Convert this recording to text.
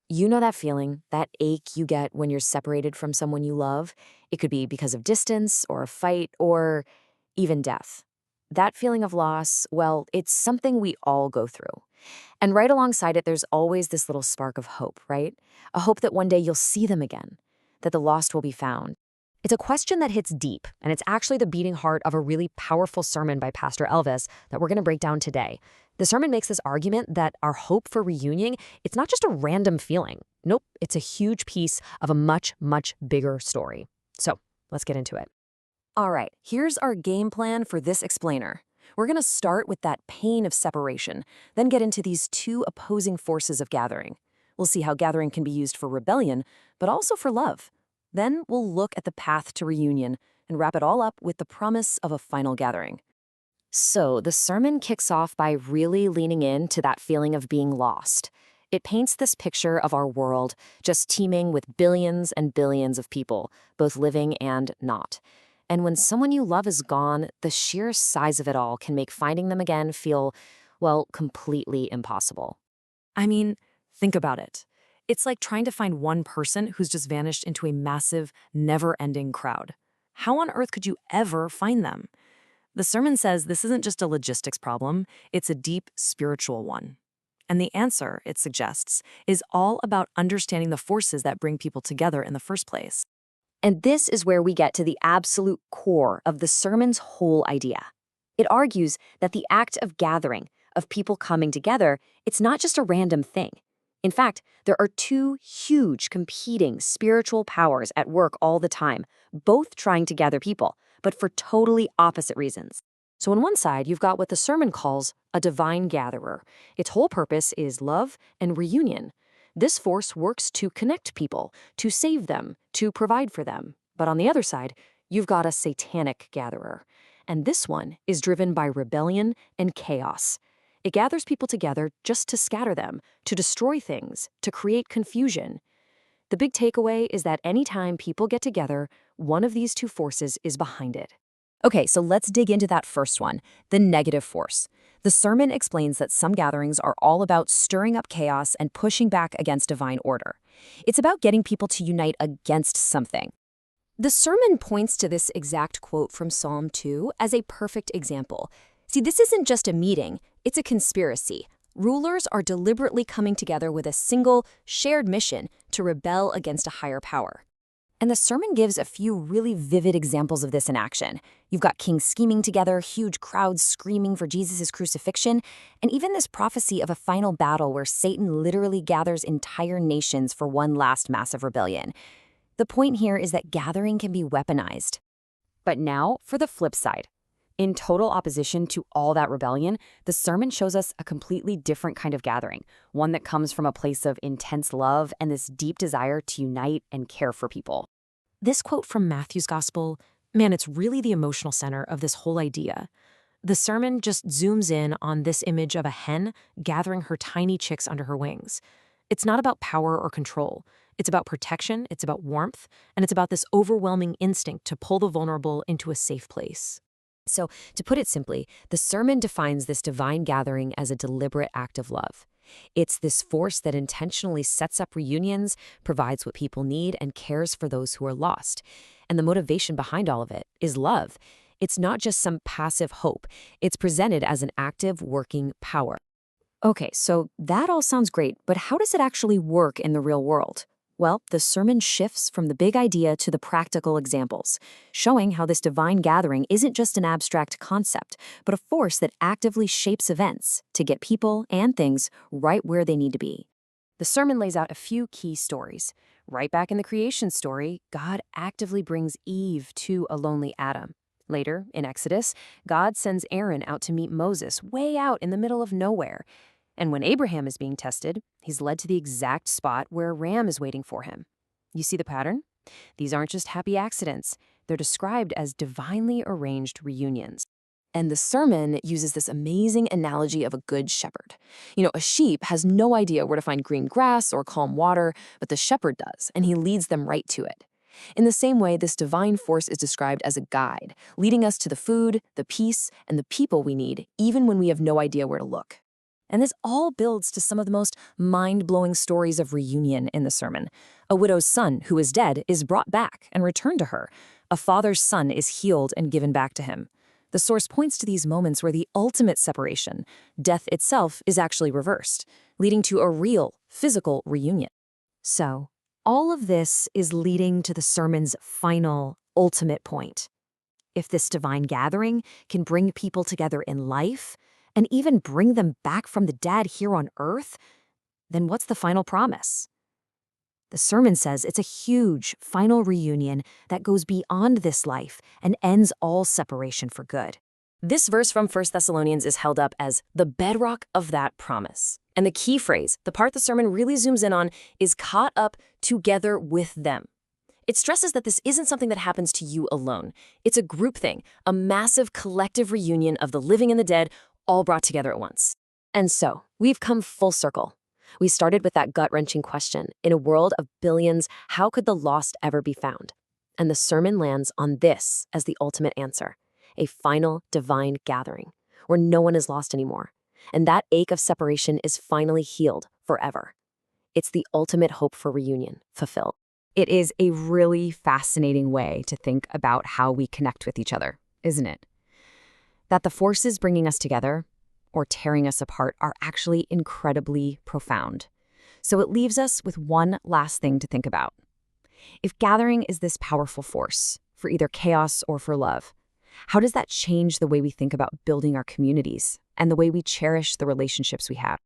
You know that feeling, that ache you get when you're separated from someone you love? It could be because of distance or a fight or even death. That feeling of loss, well, it's something we all go through. And right alongside it, there's always this little spark of hope, right? A hope that one day you'll see them again, that the lost will be found. It's a question that hits deep, and it's actually the beating heart of a really powerful sermon by Pastor Elvis that we're going to break down today. The sermon makes this argument that our hope for reunion, it's not just a random feeling. Nope, it's a huge piece of a much, much bigger story. So let's get into it. All right, here's our game plan for this explainer. We're going to start with that pain of separation, then get into these two opposing forces of gathering. We'll see how gathering can be used for rebellion, but also for love. Then we'll look at the path to reunion and wrap it all up with the promise of a final gathering. So, the sermon kicks off by really leaning into that feeling of being lost. It paints this picture of our world just teeming with billions and billions of people, both living and not. And when someone you love is gone, the sheer size of it all can make finding them again feel, well, completely impossible. I mean, think about it. It's like trying to find one person who's just vanished into a massive, never ending crowd. How on earth could you ever find them? The sermon says this isn't just a logistics problem, it's a deep spiritual one. And the answer, it suggests, is all about understanding the forces that bring people together in the first place. And this is where we get to the absolute core of the sermon's whole idea. It argues that the act of gathering, of people coming together, it's not just a random thing. In fact, there are two huge competing spiritual powers at work all the time, both trying to gather people, but for totally opposite reasons. So on one side, you've got what the sermon calls a divine gatherer. Its whole purpose is love and reunion. This force works to connect people, to save them, to provide for them. But on the other side, you've got a satanic gatherer. And this one is driven by rebellion and chaos. It gathers people together just to scatter them, to destroy things, to create confusion. The big takeaway is that anytime people get together, one of these two forces is behind it. Okay, so let's dig into that first one, the negative force. The sermon explains that some gatherings are all about stirring up chaos and pushing back against divine order. It's about getting people to unite against something. The sermon points to this exact quote from Psalm 2 as a perfect example. See, this isn't just a meeting, it's a conspiracy. Rulers are deliberately coming together with a single, shared mission to rebel against a higher power. And the sermon gives a few really vivid examples of this in action. You've got kings scheming together, huge crowds screaming for Jesus' crucifixion, and even this prophecy of a final battle where Satan literally gathers entire nations for one last massive rebellion. The point here is that gathering can be weaponized. But now for the flip side. In total opposition to all that rebellion, the sermon shows us a completely different kind of gathering, one that comes from a place of intense love and this deep desire to unite and care for people. This quote from Matthew's Gospel, man, it's really the emotional center of this whole idea. The sermon just zooms in on this image of a hen gathering her tiny chicks under her wings. It's not about power or control. It's about protection, it's about warmth, and it's about this overwhelming instinct to pull the vulnerable into a safe place. So, to put it simply, the sermon defines this divine gathering as a deliberate act of love. It's this force that intentionally sets up reunions, provides what people need, and cares for those who are lost. And the motivation behind all of it is love. It's not just some passive hope. It's presented as an active, working power. Okay, so that all sounds great, but how does it actually work in the real world? Well, the sermon shifts from the big idea to the practical examples, showing how this divine gathering isn't just an abstract concept, but a force that actively shapes events to get people and things right where they need to be. The sermon lays out a few key stories. Right back in the creation story, God actively brings Eve to a lonely Adam. Later, in Exodus, God sends Aaron out to meet Moses way out in the middle of nowhere. And when Abraham is being tested, he's led to the exact spot where a ram is waiting for him. You see the pattern? These aren't just happy accidents. They're described as divinely arranged reunions. And the sermon uses this amazing analogy of a good shepherd. A sheep has no idea where to find green grass or calm water, but the shepherd does, and he leads them right to it. In the same way, this divine force is described as a guide, leading us to the food, the peace, and the people we need, even when we have no idea where to look. And this all builds to some of the most mind-blowing stories of reunion in the sermon. A widow's son, who is dead, is brought back and returned to her. A father's son is healed and given back to him. The source points to these moments where the ultimate separation, death itself, is actually reversed, leading to a real, physical reunion. So, all of this is leading to the sermon's final, ultimate point. If this divine gathering can bring people together in life, and even bring them back from the dead here on earth, then what's the final promise? The sermon says it's a huge, final reunion that goes beyond this life and ends all separation for good. This verse from 1 Thessalonians is held up as the bedrock of that promise. And the key phrase, the part the sermon really zooms in on, is caught up together with them. It stresses that this isn't something that happens to you alone. It's a group thing, a massive collective reunion of the living and the dead, all brought together at once. And so, we've come full circle. We started with that gut-wrenching question, in a world of billions, how could the lost ever be found? And the sermon lands on this as the ultimate answer, a final divine gathering, where no one is lost anymore. And that ache of separation is finally healed forever. It's the ultimate hope for reunion, fulfilled. It is a really fascinating way to think about how we connect with each other, isn't it? That the forces bringing us together or tearing us apart are actually incredibly profound. So it leaves us with one last thing to think about. If gathering is this powerful force for either chaos or for love, how does that change the way we think about building our communities and the way we cherish the relationships we have?